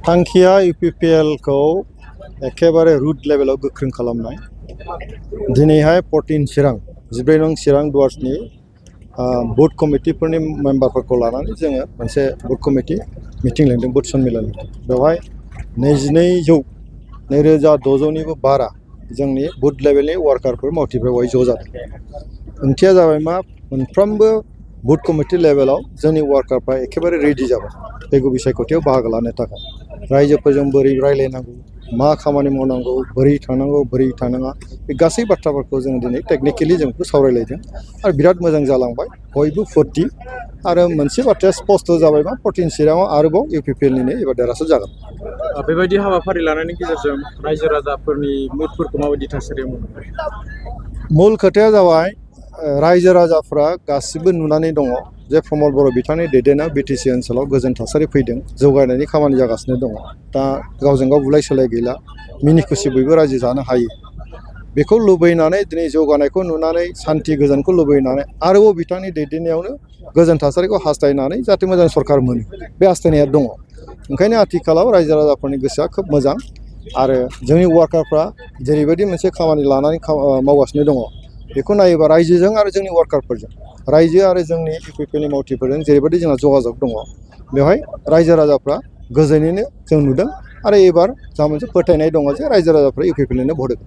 थांखिया UPPL को एखेबारे रुट लेभेलाव गोख्रों खालामनाय। दिनैहाय 14 चिरां 14 नं चिरां दुवार्सनि बुथ कमिटिफोरनि मेम्बारफोरखौ लानानै जोङो मोनसे बुथ कमिटि मिटिं लेंदों बुथ सन्मिलन। बेवहाय 22,600निबो बारा जोंनि बुथ लेभेलनि वार्कारफोर मावथिफोर बेवहाय ज' जादों। ओंथिया जाबाय मा मोनफ्रोमबो बुथ कमिटि लेभेलाव जोंनि वार्कारफ्रा एखेबारे रेडि जाबाय फैगौ बिसायख'थियाव बाहागो लानो थाखाय। रायजोफोरजों बोरै रायलायनांगौ, मा खामानि मावनांगौ, बोरै थांनांगौ, बोरै थानाङा, बे गासै बाथ्राफोरखौ जों दिनै टेकनिकेलि जों सावरायलायदों आरो बिराद मोजां जालांबाय। बयबो फुर्ति आरो मोनसे बाथ्राया स्पष्ट जाबाय मा 14 चिराङाव आरोबाव UPPLनिनो एबार देरहासार जागोन। बेबायदि हाबाफारि लानायनि गेजेरजों रायजो राजाफोरनि मुडफोरखौ माबायदि थासारियाव मोनो? मूल खोथाया जाबाय रायजो राजाफ्रा गासिबो नुनानै दङ जे प्रमद बर' बिथांनि दैदेननायाव BTC ओनसोलाव गोजोन थासारि फैदों, जौगानायनि खामानि जागासिनो दङ। दा गावजों गाव बुलाय सोलाय गैला, मिनि खुसि बयबो रायजो जानो हायो। बेखौ लुबैनानै दिनै जौगानायखौ नुनानै सान्थि गोजोनखौ लुबैनानै आरोबाव बिथांनि दैदेननायावनो गोजोन थासारिखौ हास्थायनानै जाहाथे मोजां सरकार मोनो बे हास्थायनाया दङ। ओंखायनो आथिखालाव रायजो राजाफोरनि गोसोआ खोब मोजां आरो जोंनि वार्कारफ्रा जेरैबायदि मोनसे खामानि लानानै मावगासिनो दङ बेखौ नायोबा रायजोजों आरो जोंनि वार्कारफोरजों, रायजो आरो जोंनि UPPLनि मावथिफोरजों जेरैबायदि जोंहा जगाजग दङ बेवहाय रायजो राजाफ्रा गोजोनैनो जों नुदों आरो एबार जा मोनसे फोथायनाय दङ जे रायजो राजाफ्रा UPPLनो भट होगोन।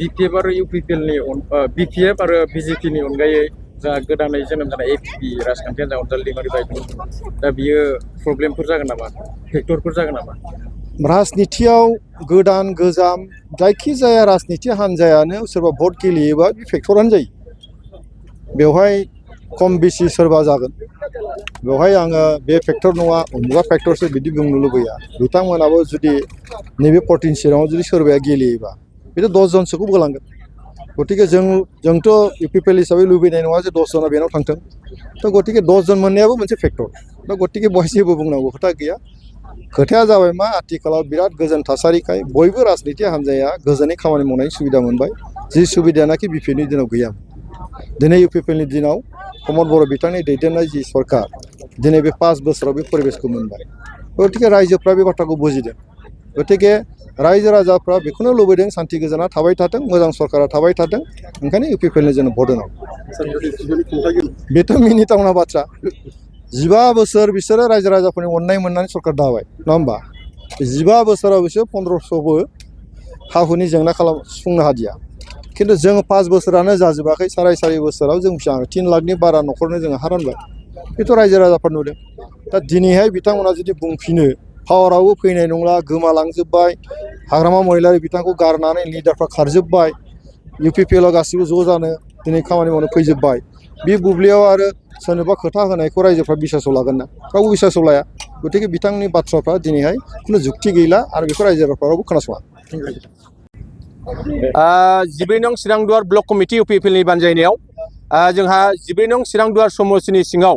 BPF आरो UPPLनि BPF आरो BJPनि अनगायै जा गोदानै जोनोम जानाय APP राजखान्थि हान्जा अनजालि दैमारि बायदि दा बियो प्रब्लेमफोर जागोन नामा, फेक्टरफोर जागोन नामा? राजनितियाव गोदान गोजाम जायखिजाया राजनिति हान्जायानो सोरबा भट गेलेयोबा बे फेक्टरानो जायो। बेवहाय खम बेसि सोरबा जागोन, बेवहाय आङो बे फेक्टर नङा उमुगा फेक्टरसो बिदि बुंनो लुबैया। बिथांमोनाबो जुदि नैबे 14 चिराङाव जुदि सोरबाया गेलेयोबा बेथ' 10 जनसोखौ होलांगोन। गतिके जोंथ' UPPL हिसाबै लुबैनाय नङा जे 10 जना बेनाव थांथों। थ' गतिके 10 जन मोननायाबो मोनसे फेक्टर। दा गतिके बहाय जेबो बुंनांगौ खोथा गैया। खोथाया जाबाय मा आथिखालाव बिराद गोजोन थासारिखाय बयबो राजनिति हान्जाया गोजोनै खामानि मावनायनि सुबिदा मोनबाय, जि सुबिदायानाखि BPFनि दिनाव गैयामोन। दिनै UPPLनि दिनाव प्रमद बर' बिथांनि दैदेननाय जि सरकार दिनै बे 5 बोसोराव बे परिबेसखौ मोनबाय। गतिके रायजोफ्रा बे बाथ्राखौ बुजिदों। गतिके रायजो राजाफ्रा बेखौनो लुबैदों सान्ति गोजोना थाबाय थाथों, मोजां सरकारा थाबाय थाथों, ओंखायनो UPPLनो जों भट होनांगौ। बेथ' मिनिथावना बाथ्रा। 15 बोसोर बिसोरो रायजो राजाफोरनि अननाय मोननानै सरकार दाबाय नङा होमबा? 15 बोसोराव बिसोर 1500बो हा हुनि जेंना सुफुंनो हादिया। खिन्थु जों 5 बोसोरानो जाजोबाखै, 4.5 बोसोराव जों 3 लाखनि बारा न'खरनो जोङो हा रानबाय। बेथ' रायजो राजाफोर नुदों। दा दिनैहाय बिथांमोना जुदि बुंफिनो पावारावबो फैनाय नंला, गोमालांजोब्बाय, हाग्रामा महिलारि बिथांखौ गारनानै लिडारफ्रा खारजोब्बाय, UPPLआव गासिबो ज' जानो दिनै खामानि मावनो फैजोब्बाय, बे बुब्लियाव आरो सोरनोबा खोथा होनायखौ रायजोफ्रा बिसासाव लागोन ना? रावबो बिसासाव लाया। गतिके बिथांनि बाथ्राफ्रा दिनैहाय खुनु जुक्ति गैला आरो बेखौ रायजो राजाफ्रा रावबो खोनासङा। 14 नं चिरां दुवार ब्लक कमिटि UPPLनि बानजायनायाव जोंहा 14 नं चिरां दुवार समस्तिनि सिङाव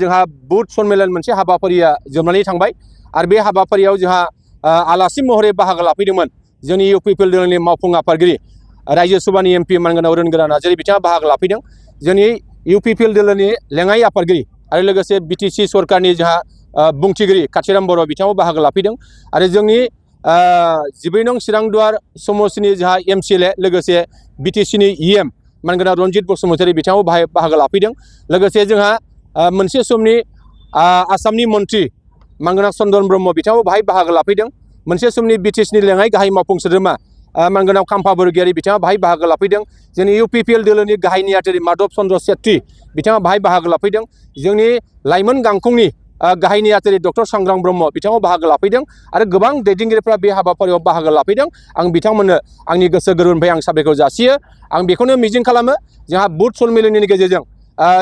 जोंहा बुथ सन्मेलन मोनसे हाबाफारिया जोबनानै थांबाय आरो बे हाबाफारियाव जोंहा आलासि महरै बाहागो लाफैदोंमोन जोंनि UPPL दोलोनि मावफुं आफादगिरि रायजो सभानि MP मानगोनां रोनगोरा नार्जारि बिथाङा बाहागो लाफैदों। जोंनि UPPL दोलोनि लेङाइ आफादगिरि आरो लोगोसे BTC सरकारनि जोंहा बुंथिगिरि काथिराम बर' बिथाङाबो बाहागो लाफैदों आरो जोंनि 14 नं चिरां दुवार समस्तिनि जोंहा MCLA लोगोसे BTCनि EM मानगोनां रनजित बसुमतारी बिथाङाबो बाहागो लाफैदों। लोगोसे जोंहा मोनसे समनि आसामनि मन्थ्रि मानगोनां चन्दन ब्रह्म बिथाङाबो बाहागो लाफैदों। मोनसे समनि BTCनि लेङाइ गाहाय मावफुं सोद्रोमा मानगोनां खाम्फा बरगयारि बिथाङा बाहागो लाफैदों। जोंनि UPPL दोलोनि गाहाय नेहाथारि माधब चन्द्र सेत्री बिथाङा बाहागो लाफैदों। जोंनि लाइमोन गांखंनि गाहाय नेहाथारि डक्टर सांग्रां ब्रह्म बिथाङा बाहागो लाफैदों आरो गोबां दैदेनगिरिफ्रा बे हाबाफारियाव बाहागो लाफैदों। आं बिथांमोननो आंनि गोसो गोरबोनिफ्राय आं साबायखर जासियो। आं बेखौनो मिजिं खालामो जोंहा बुथ सन्मेलननि गेजेरजों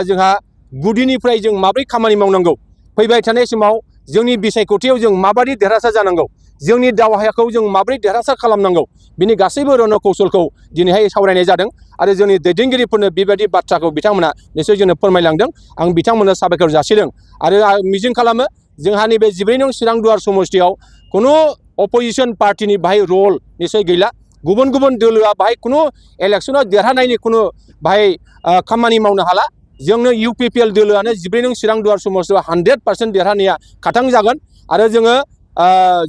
जोंहा गुदिनिफ्राय जों माबोरै खामानि मावनांगौ, फैबाय थानाय समाव जोंनि बिसायख'थियाव जों माबायदि देरहासार जानांगौ, जोंनि दावहाखौ जों माबोरै देरहासार खालामनांगौ, बिनि गासैबो रन कौशलखौ दिनैहाय सावरायनाय जादों आरो जोंनि दैदेनगिरिफोरनो बेबायदि बाथ्राखौ बिथांमोना निसय जोंनो फोरमायलांदों। आं बिथांमोननो साबायखर जासिदों आरो आं मिजिं खालामो जोंहा नैबे 14 नं चिरां दुवार समस्तियाव खुनु अपोजिसन पार्टिनि बाहाय रल निसय गैला। गुबुन गुबुन दोलोआ बाहाय खुनु इलेक्सनाव देरहानायनि खुनु बाहाय खामानि मावनो हाला। जोंनो UPPL दोलोआनो 14 नं चिरां दुवार समस्तियाव 100% देरहानाया खाथां जागोन आरो जोङो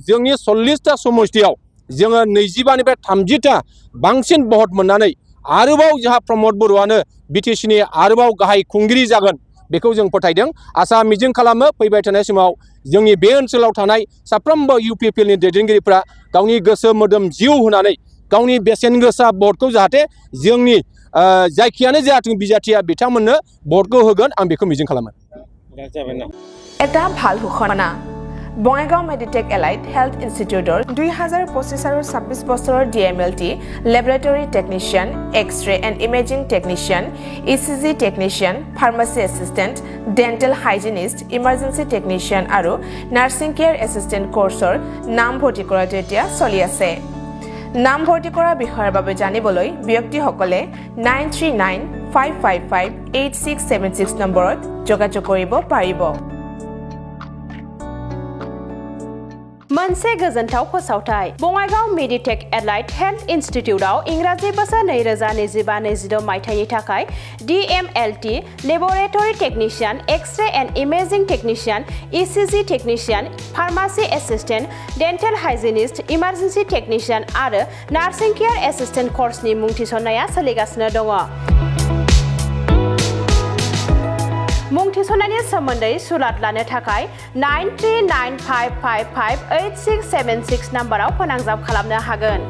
जोंनि 40टा समष्टियाव जोङो 25निफ्राय 30टा बांसिन भट मोननानै आरोबाव जोंहा प्रमद बर'आनो बिटिसिनि आरोबाव गाहाय खुंगिरि जागोन बेखौ जों फोथायदों आसा मिजिं खालामो फैबाय थानाय समाव जोंनि बे ओनसोलाव थानाय साफ्रोमबो UPPLनि दैदेनगिरिफ्रा गावनि गोसो मोदोम जिउ होनानै गावनि बेसेन गोसा भटखौ जाहाथे जोंनि जायखियानो जायाथों बिजाथिया बिथांमोननो भटखौ होगोन आं बेखौ मिजिं खालामो। এটা ভাল ঘোষণা বঙাইগাঁও মেডিটেক এলাইট হেল্থ ইনষ্টিটিউটৰ 2025 আৰু 26 বছৰৰ DMLT laboratory technician X-ray and imaging technician ECG technician pharmacy assistant dental hygienist emergency technician আৰু নাৰ্ছিং কেয়াৰ এছিষ্টেণ্ট কোৰ্চৰ নাম ভৰ্তি কৰাটো এতিয়া চলি আছে। নাম ভৰ্তি কৰা বিষয়ৰ বাবে জানিবলৈ ব্যক্তিসকলে 9395558676 নম্বৰত যোগাযোগ কৰিব পাৰিব। मोनसे गोजोनथाव फोसावथाय बङाइगाव मेडिटेक एलाइट हेल्थ इन्स्टिट्यूटआव इंराजि बोसोर 2025-26 मायथाइनि थाखाय DMLT laboratory technician X-ray and imaging technician ECG technician pharmacy assistant dental hygienist emergency technician आरो नार्सिं केयार एसिस्टेंट कोर्सनि मुं थिसननाया सोलिगासिनो दङ। मुं थिसननायनि सोमोन्दै सुलाद लानो थाखाय 9395558676 नाम्बाराव फोनांजाब खालामनो हागोन।